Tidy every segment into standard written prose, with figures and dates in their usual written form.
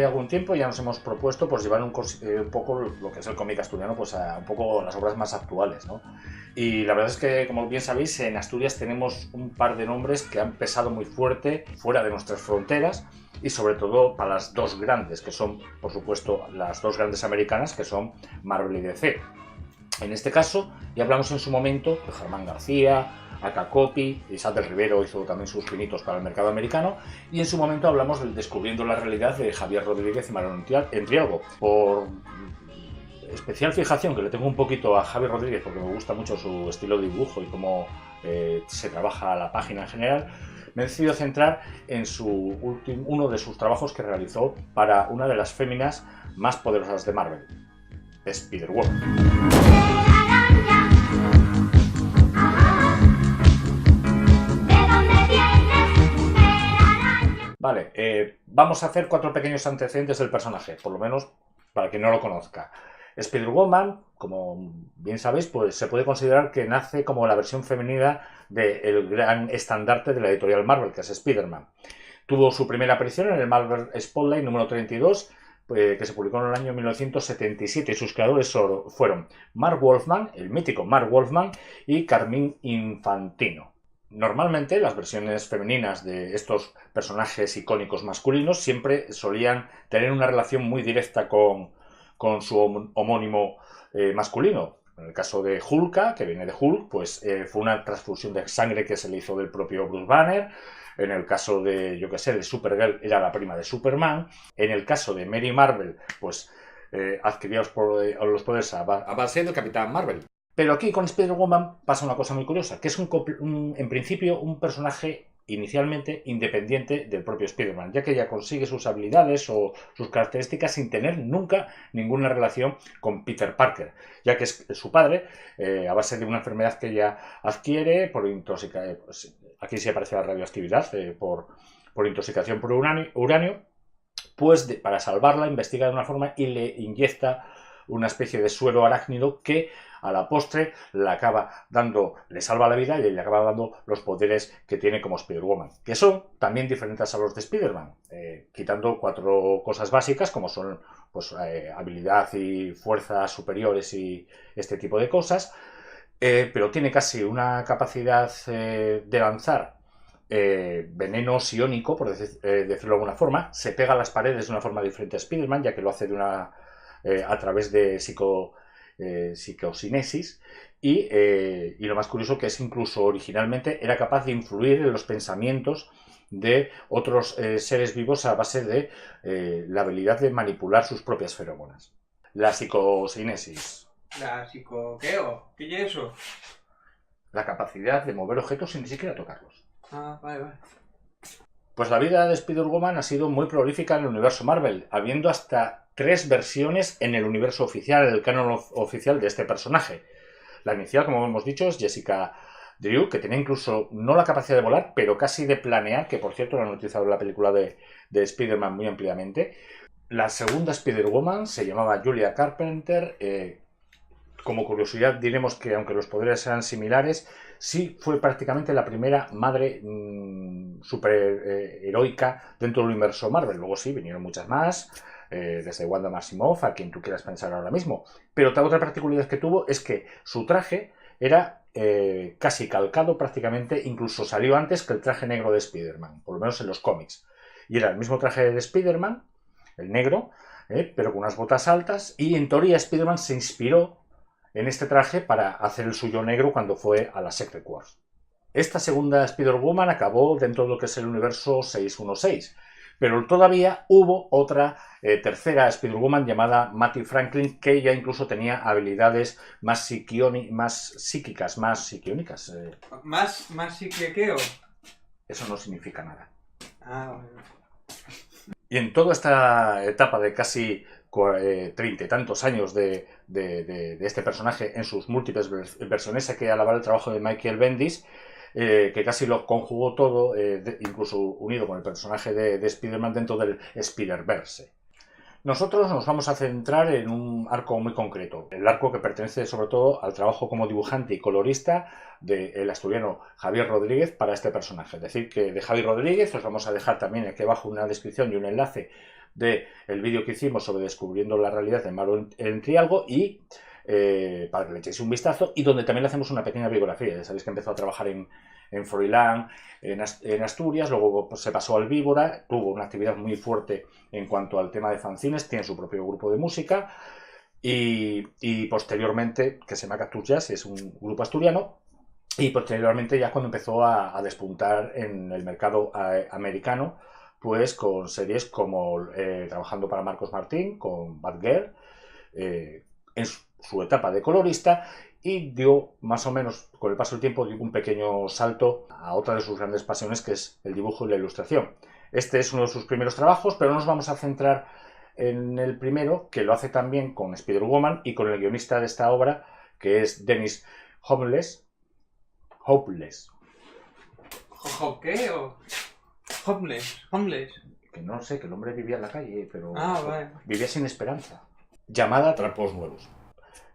algún tiempo ya nos hemos propuesto pues llevar un poco lo que es el cómic asturiano pues a un poco las obras más actuales, ¿no? Y la verdad es que, como bien sabéis, en Asturias tenemos un par de nombres que han pesado muy fuerte fuera de nuestras fronteras y sobre todo para las dos grandes, que son, por supuesto, las dos grandes americanas, que son Marvel y DC. En este caso, ya hablamos en su momento de Germán García, Aka Copy, Isaac del Rivero hizo también sus pinitos para el mercado americano, y en su momento hablamos del Descubriendo la Realidad de Javier Rodríguez y Mariano Entrialgo. Por especial fijación que le tengo un poquito a Javier Rodríguez, porque me gusta mucho su estilo de dibujo y cómo se trabaja la página en general, me he decidido centrar en uno de sus trabajos que realizó para una de las féminas más poderosas de Marvel, Spider-Woman. Vale, vamos a hacer 4 pequeños antecedentes del personaje, por lo menos para quien no lo conozca. Spider-Woman, como bien sabéis, pues se puede considerar que nace como la versión femenina del gran estandarte de la editorial Marvel, que es Spider-Man. Tuvo su primera aparición en el Marvel Spotlight número 32, que se publicó en el año 1977, y sus creadores fueron Marv Wolfman, el mítico Marv Wolfman, y Carmine Infantino. Normalmente las versiones femeninas de estos personajes icónicos masculinos siempre solían tener una relación muy directa con su homónimo masculino. En el caso de Hulka, que viene de Hulk, pues fue una transfusión de sangre que se le hizo del propio Bruce Banner. En el caso de, yo que sé, de Supergirl, era la prima de Superman. En el caso de Mary Marvel, pues adquirió los poderes a base del Capitán Marvel. Pero aquí con Spider-Woman pasa una cosa muy curiosa, que es en principio un personaje inicialmente independiente del propio Spider-Man, ya que ella consigue sus habilidades o sus características sin tener nunca ninguna relación con Peter Parker, ya que es su padre, a base de una enfermedad que ella adquiere por intoxicación, aquí sí aparece la radioactividad, por intoxicación por uranio, pues para salvarla investiga de una forma y le inyecta una especie de suero arácnido que a la postre le salva la vida y le acaba dando los poderes que tiene como Spider-Woman, que son también diferentes a los de Spider-Man, quitando 4 cosas básicas como son pues, habilidad y fuerza superiores y este tipo de cosas, pero tiene casi una capacidad de lanzar veneno psiónico, por decirlo de alguna forma. Se pega a las paredes de una forma diferente a Spider-Man, ya que lo hace a través de psicocinesis, y lo más curioso que es incluso originalmente era capaz de influir en los pensamientos de otros seres vivos a base de la habilidad de manipular sus propias feromonas. La psicocinesis. ¿La psicoqueo? ¿Qué es eso? La capacidad de mover objetos sin ni siquiera tocarlos. Ah, vale. Pues la vida de Spider-Woman ha sido muy prolífica en el universo Marvel, habiendo hasta 3 versiones en el universo oficial, el canon oficial de este personaje. La inicial, como hemos dicho, es Jessica Drew, que tenía incluso no la capacidad de volar, pero casi de planear, que por cierto lo han utilizado en la película de Spider-Man muy ampliamente. La segunda Spider-Woman se llamaba Julia Carpenter. Como curiosidad diremos que aunque los poderes eran similares, sí fue prácticamente la primera madre super heroica dentro del universo Marvel. Luego sí, vinieron muchas más, desde Wanda Maximoff, a quien tú quieras pensar ahora mismo. Pero otra particularidad que tuvo es que su traje era casi calcado prácticamente, incluso salió antes que el traje negro de Spider-Man, por lo menos en los cómics. Y era el mismo traje de Spider-Man, el negro, pero con unas botas altas, y en teoría Spider-Man se inspiró en este traje para hacer el suyo negro cuando fue a la Secret Wars. Esta segunda Spider-Woman acabó dentro de lo que es el universo 616, pero todavía hubo otra tercera Spider-Woman llamada Mattie Franklin, que ya incluso tenía habilidades más psíquicas, más psiquiónicas. ¿Más psiquequeo? Eso no significa nada. Ah, vale. Y en toda esta etapa de casi 30 y tantos años de este personaje en sus múltiples versiones, hay que alabar el trabajo de Michael Bendis, que casi lo conjugó todo, incluso unido con el personaje de Spider-Man dentro del Spider-Verse. Nosotros nos vamos a centrar en un arco muy concreto, el arco que pertenece sobre todo al trabajo como dibujante y colorista del asturiano Javier Rodríguez para este personaje. Es decir, que de Javier Rodríguez os vamos a dejar también aquí abajo una descripción y un enlace del vídeo que hicimos sobre descubriendo la realidad de Marvel en Trialgo y para que le echéis un vistazo, y donde también le hacemos una pequeña biografía. Ya sabéis que empezó a trabajar en Froilán, en Asturias, luego pues, se pasó al Víbora, tuvo una actividad muy fuerte en cuanto al tema de fanzines, tiene su propio grupo de música y posteriormente, que se llama Cactus Jazz, es un grupo asturiano, y posteriormente ya cuando empezó a despuntar en el mercado americano, pues con series como trabajando para Marcos Martín, con Batgirl, en su etapa de colorista, y dio más o menos, con el paso del tiempo, dio un pequeño salto a otra de sus grandes pasiones, que es el dibujo y la ilustración. Este es uno de sus primeros trabajos, pero no nos vamos a centrar en el primero, que lo hace también con Spider-Woman y con el guionista de esta obra, que es Dennis Hopeless. ¿Qué? Homeless. Que no sé, que el hombre vivía en la calle, pero Vale. vivía sin esperanza. Llamada Trapos Nuevos.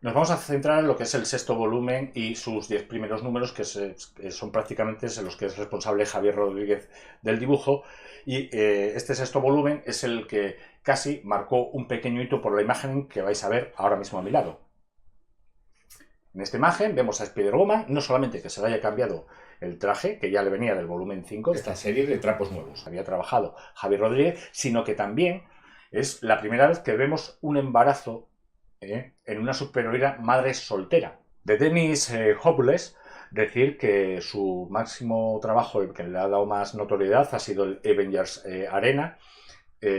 Nos vamos a centrar en lo que es el sexto volumen y sus 10 primeros números, que son prácticamente los que es responsable Javier Rodríguez del dibujo. Y este sexto volumen es el que casi marcó un pequeño hito por la imagen que vais a ver ahora mismo a mi lado. En esta imagen vemos a Spider-Woman, no solamente que se le haya cambiado el traje, que ya le venía del volumen 5 de esta serie de Trapos Nuevos, había trabajado Javier Rodríguez, sino que también es la primera vez que vemos un embarazo en una superheroína madre soltera. De Dennis Hopeless, decir que su máximo trabajo, el que le ha dado más notoriedad, ha sido el Avengers Arena,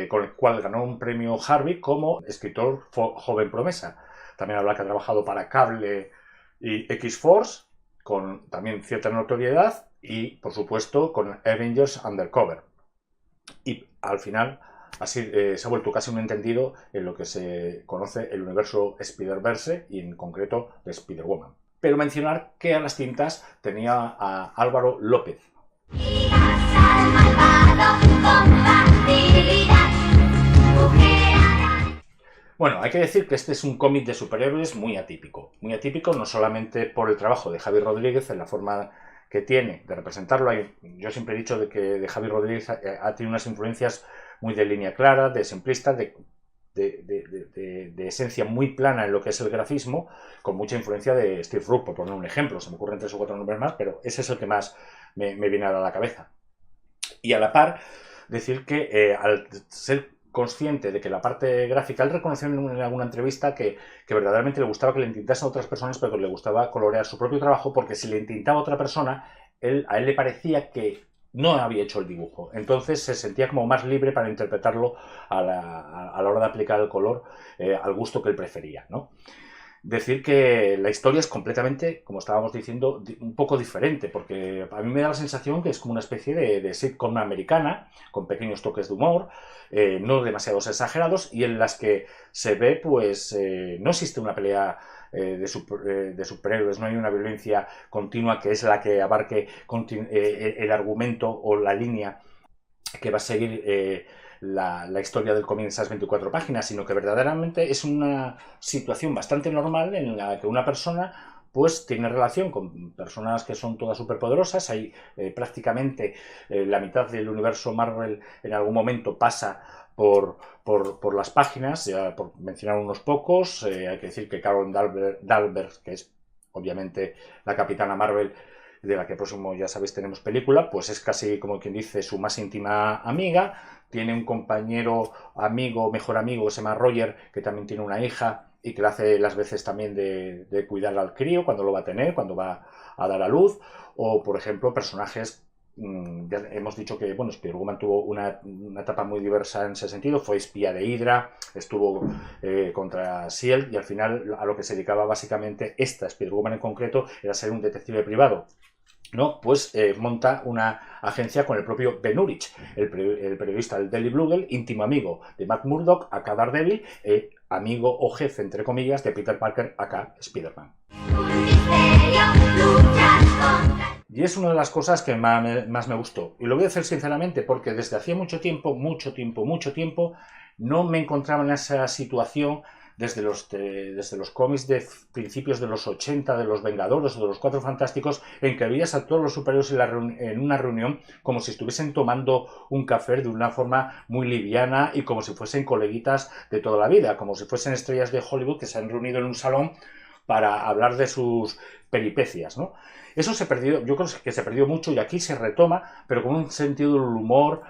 con el cual ganó un premio Harvey como escritor joven promesa. También habla que ha trabajado para Cable y X-Force, con también cierta notoriedad, y por supuesto con Avengers Undercover. Y al final así se ha vuelto casi un entendido en lo que se conoce el universo Spider-Verse y en concreto de Spider-Woman. Pero mencionar que a las tintas tenía a Álvaro López. Bueno, hay que decir que este es un cómic de superhéroes muy atípico. Muy atípico no solamente por el trabajo de Javier Rodríguez en la forma que tiene de representarlo. Yo siempre he dicho de Javier Rodríguez ha tenido unas influencias muy de línea clara, de simplista, de esencia muy plana en lo que es el grafismo, con mucha influencia de Steve Rupp, por poner un ejemplo. Se me ocurren 3 o 4 nombres más, pero ese es el que más me viene a la cabeza. Y a la par, decir que al ser consciente de que la parte gráfica, él reconoció en alguna entrevista que verdaderamente le gustaba que le entintasen a otras personas, pero que le gustaba colorear su propio trabajo, porque si le entintaba a otra persona, a él le parecía que no había hecho el dibujo. Entonces se sentía como más libre para interpretarlo a la hora de aplicar el color al gusto que él prefería, ¿no? Decir que la historia es completamente, como estábamos diciendo, un poco diferente, porque a mí me da la sensación que es como una especie de sitcom americana, con pequeños toques de humor, no demasiados exagerados, y en las que se ve, pues, no existe una pelea de superhéroes, no hay una violencia continua que es la que abarque el argumento o la línea que va a seguir la historia del cómic en esas 24 páginas, sino que verdaderamente es una situación bastante normal en la que una persona pues tiene relación con personas que son todas superpoderosas. Hay prácticamente la mitad del universo Marvel en algún momento pasa por las páginas, ya por mencionar unos pocos. Hay que decir que Carol Danvers, que es obviamente la Capitana Marvel, de la que próximo, ya sabéis, tenemos película, pues es casi como quien dice su más íntima amiga. Tiene un compañero, amigo, mejor amigo, que se llama Roger, que también tiene una hija y que le hace las veces también de cuidar al crío cuando lo va a tener, cuando va a dar a luz. O, por ejemplo, personajes, ya hemos dicho que, bueno, Spider-Woman tuvo una etapa muy diversa en ese sentido. Fue espía de Hydra, estuvo contra S.H.I.E.L.D. y al final a lo que se dedicaba básicamente esta Spider-Woman en concreto era ser un detective privado, ¿no? Pues monta una agencia con el propio Ben Urich, el periodista del Daily Bugle, íntimo amigo de Matt Murdock, acá Daredevil, amigo o jefe, entre comillas, de Peter Parker, acá Spider-Man. Y es una de las cosas que más me gustó. Y lo voy a decir sinceramente porque desde hacía mucho tiempo, no me encontraba en esa situación desde los cómics de principios de los 80, de los Vengadores o de los Cuatro Fantásticos, en que veías a todos los superhéroes en una reunión como si estuviesen tomando un café de una forma muy liviana y como si fuesen coleguitas de toda la vida, como si fuesen estrellas de Hollywood que se han reunido en un salón para hablar de sus peripecias, ¿no? Eso se perdió, yo creo que se perdió mucho y aquí se retoma, pero con un sentido del humor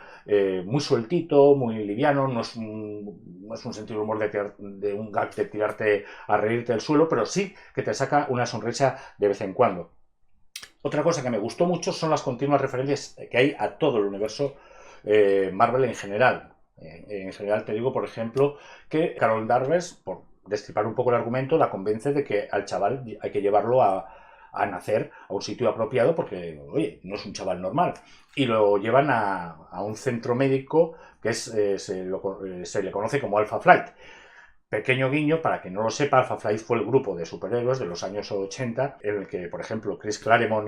muy sueltito, muy liviano, no es un sentido del humor de un gag de tirarte a reírte del suelo, pero sí que te saca una sonrisa de vez en cuando. Otra cosa que me gustó mucho son las continuas referencias que hay a todo el universo Marvel en general. En general te digo, por ejemplo, que Carol Danvers, por destripar un poco el argumento, la convence de que al chaval hay que llevarlo a nacer a un sitio apropiado porque, oye, no es un chaval normal. Y lo llevan a un centro médico que se le conoce como Alpha Flight. Pequeño guiño, para quien no lo sepa, Alpha Flight fue el grupo de superhéroes de los años 80 en el que, por ejemplo, Chris Claremont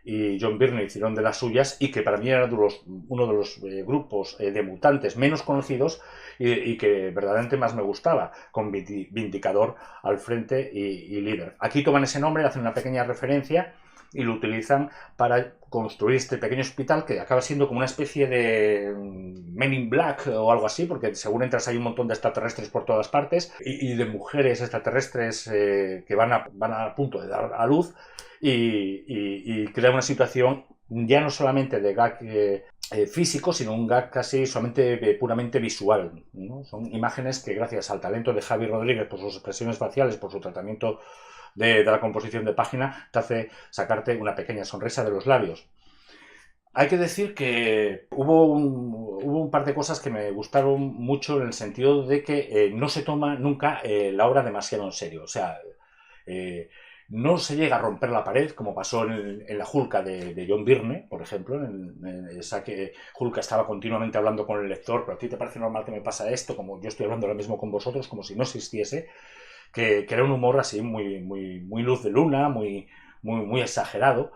y John Byrne hicieron de las suyas y que para mí era uno de los grupos de mutantes menos conocidos y que verdaderamente más me gustaba, con Vindicador al frente y líder. Aquí toman ese nombre, hacen una pequeña referencia y lo utilizan para construir este pequeño hospital que acaba siendo como una especie de Men in Black o algo así, porque según entras hay un montón de extraterrestres por todas partes y de mujeres extraterrestres que van a punto de dar a luz y crea una situación ya no solamente de gag físico, sino un gag casi solamente puramente visual, ¿no? Son imágenes que gracias al talento de Javi Rodríguez por sus expresiones faciales, por su tratamiento de la composición de página, te hace sacarte una pequeña sonrisa de los labios. Hay que decir que hubo un par de cosas que me gustaron mucho en el sentido de que no se toma nunca la obra demasiado en serio. O sea, no se llega a romper la pared, como pasó en la Hulka de John Byrne, por ejemplo, en esa que Hulka estaba continuamente hablando con el lector, pero a ti te parece normal que me pasa esto, como yo estoy hablando ahora mismo con vosotros, como si no existiese. Que era un humor así muy luz de luna, muy exagerado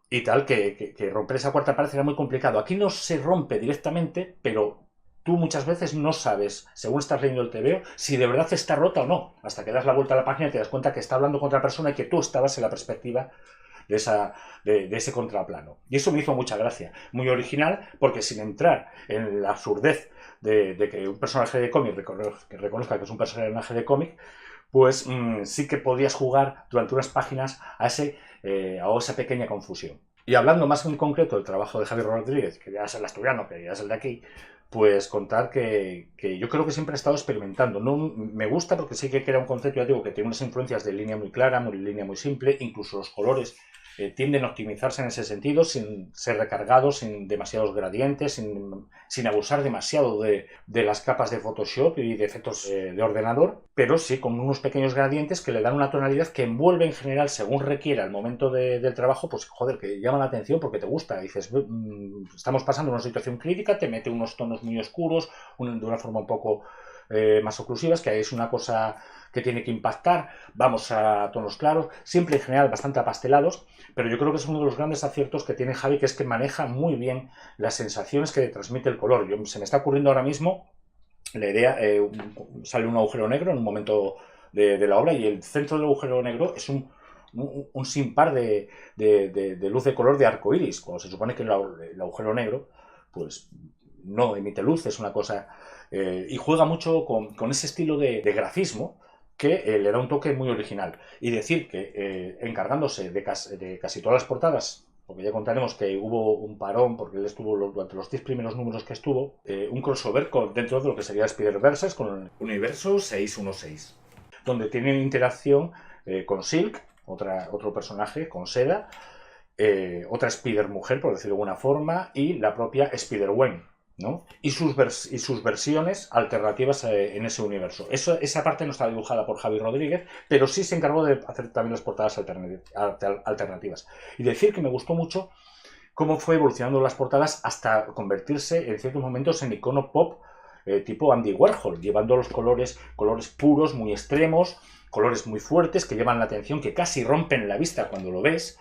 y tal, que romper esa cuarta pared era muy complicado. Aquí no se rompe directamente, pero tú muchas veces no sabes, según estás leyendo el TVO, si de verdad está rota o no, hasta que das la vuelta a la página y te das cuenta que está hablando con otra persona y que tú estabas en la perspectiva de ese contraplano. Y eso me hizo mucha gracia. Muy original, porque sin entrar en la absurdez de que un personaje de cómic reconozca que es un personaje de cómic, pues sí que podías jugar durante unas páginas a esa pequeña confusión. Y hablando más en concreto del trabajo de Javier Rodríguez, que ya es el asturiano, que ya es el de aquí, pues contar que yo creo que siempre he estado experimentando. No, me gusta porque sí que crea un concepto, ya digo, que tiene unas influencias de línea muy clara, línea muy simple, incluso los colores tienden a optimizarse en ese sentido, sin ser recargados, sin demasiados gradientes, sin abusar demasiado de las capas de Photoshop y de efectos de ordenador, pero sí con unos pequeños gradientes que le dan una tonalidad que envuelve en general, según requiera el momento del trabajo, pues joder, que llama la atención porque te gusta. Dices, estamos pasando una situación crítica, te mete unos tonos muy oscuros, de una forma un poco más oclusivas, que es una cosa que tiene que impactar, vamos a tonos claros, siempre en general bastante apastelados, pero yo creo que es uno de los grandes aciertos que tiene Javi, que es que maneja muy bien las sensaciones que transmite el color. Se me está ocurriendo ahora mismo la idea, sale un agujero negro en un momento de la obra y el centro del agujero negro es un sin par de luz de color de arco iris, cuando se supone que el agujero negro pues no emite luz, es una cosa y juega mucho con ese estilo de grafismo que le da un toque muy original. Y decir que encargándose de casi todas las portadas, porque ya contaremos que hubo un parón, porque él estuvo durante los 10 primeros números que estuvo, un crossover dentro de lo que sería Spider-Verse con el Universo 616, donde tiene interacción con Silk, otro personaje con Seda, otra Spider-Mujer, por decirlo de alguna forma, y la propia Spider-Gwen, ¿no? Y sus versiones alternativas en ese universo. Esa parte no está dibujada por Javi Rodríguez, pero sí se encargó de hacer también las portadas alternativas. Y decir que me gustó mucho cómo fue evolucionando las portadas hasta convertirse en ciertos momentos en icono pop tipo Andy Warhol, llevando los colores puros, muy extremos, colores muy fuertes que llaman la atención, que casi rompen la vista cuando lo ves.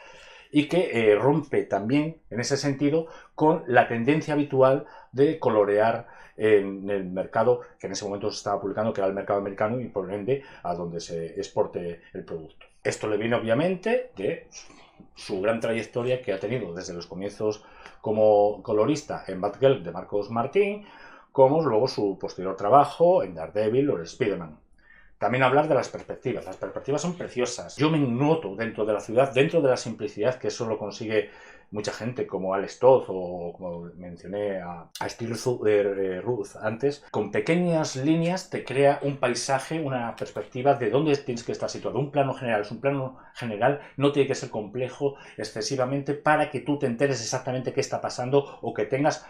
y que rompe también, en ese sentido, con la tendencia habitual de colorear en el mercado que en ese momento se estaba publicando, que era el mercado americano y por ende a donde se exporte el producto. Esto le viene obviamente de su gran trayectoria que ha tenido desde los comienzos como colorista en Batgirl de Marcos Martín, como luego su posterior trabajo en Daredevil o en Spider-Man. También hablar de las perspectivas. Las perspectivas son preciosas. Yo me noto dentro de la ciudad, dentro de la simplicidad que eso lo consigue mucha gente como Alex Toth o como mencioné a Steve Ruth antes. Con pequeñas líneas te crea un paisaje, una perspectiva de dónde tienes que estar situado. Un plano general es un plano general, no tiene que ser complejo excesivamente para que tú te enteres exactamente qué está pasando o que tengas...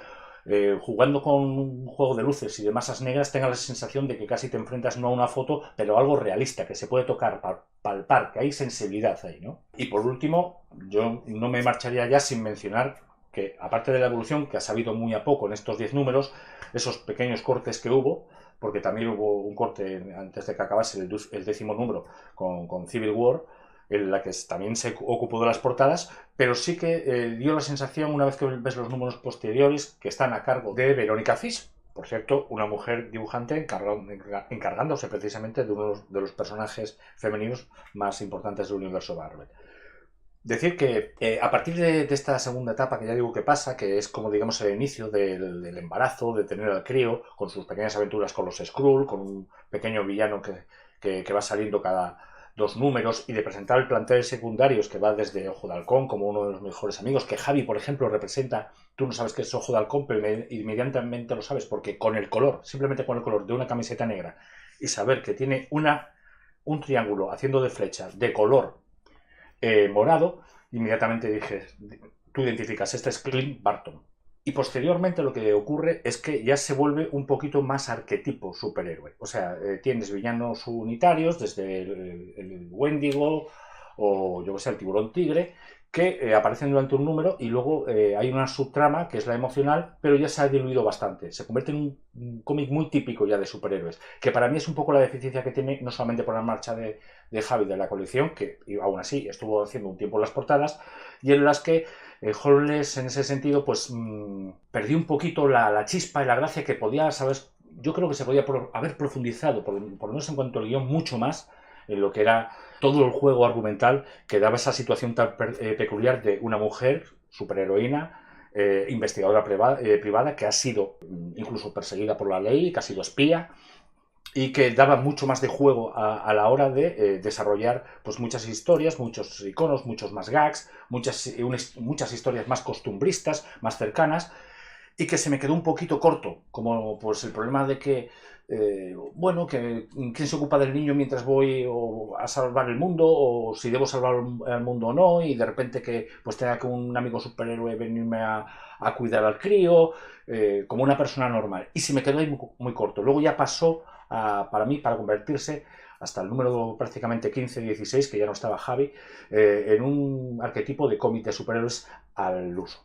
jugando con un juego de luces y de masas negras, tengas la sensación de que casi te enfrentas no a una foto, pero a algo realista, que se puede tocar, palpar, que hay sensibilidad ahí, ¿no? Y por último, yo no me marcharía ya sin mencionar que, aparte de la evolución, que ha sabido muy a poco en estos 10 números, esos pequeños cortes que hubo, porque también hubo un corte antes de que acabase el 10º número con Civil War, en la que también se ocupó de las portadas, pero sí que dio la sensación, una vez que ves los números posteriores, que están a cargo de Verónica Fish, por cierto, una mujer dibujante encargándose precisamente de uno de los personajes femeninos más importantes del universo Marvel. Decir que a partir de esta segunda etapa, que ya digo que pasa, que es como digamos el inicio del embarazo, de tener al crío, con sus pequeñas aventuras con los Skrull, con un pequeño villano que va saliendo cada 2 números, y de presentar el plantel secundarios que va desde Ojo de Halcón como uno de los mejores amigos, que Javi, por ejemplo, representa. Tú no sabes qué es Ojo de Halcón, pero inmediatamente lo sabes, porque con el color, simplemente con el color de una camiseta negra, y saber que tiene un triángulo haciendo de flecha de color morado, inmediatamente dije, tú identificas, este es Clint Barton. Y posteriormente lo que ocurre es que ya se vuelve un poquito más arquetipo superhéroe. O sea, tienes villanos unitarios, desde el Wendigo o yo que sé, el tiburón tigre, que aparecen durante un número y luego hay una subtrama que es la emocional, pero ya se ha diluido bastante. Se convierte en un cómic muy típico ya de superhéroes, que para mí es un poco la deficiencia que tiene, no solamente por la marcha de Javi de la colección, que aún así estuvo haciendo un tiempo las portadas, y en las que Holness en ese sentido pues perdió un poquito la chispa y la gracia que podía, ¿sabes? Yo creo que se podía haber profundizado, por lo menos en cuanto al guión, mucho más en lo que era todo el juego argumental que daba esa situación tan peculiar de una mujer superheroína, investigadora privada, que ha sido incluso perseguida por la ley, que ha sido espía, y que daba mucho más de juego a la hora de desarrollar pues muchas historias, muchos iconos, muchos más gags, muchas historias más costumbristas, más cercanas, y que se me quedó un poquito corto, como pues el problema de que bueno, que quién se ocupa del niño mientras voy a salvar el mundo, o si debo salvar el mundo o no, y de repente que pues tenga que un amigo superhéroe venirme a cuidar al crío, como una persona normal, y se me quedó ahí muy corto. Luego ya pasó para mí, para convertirse hasta el número prácticamente 15-16, que ya no estaba Javi, en un arquetipo de cómic de superhéroes al uso.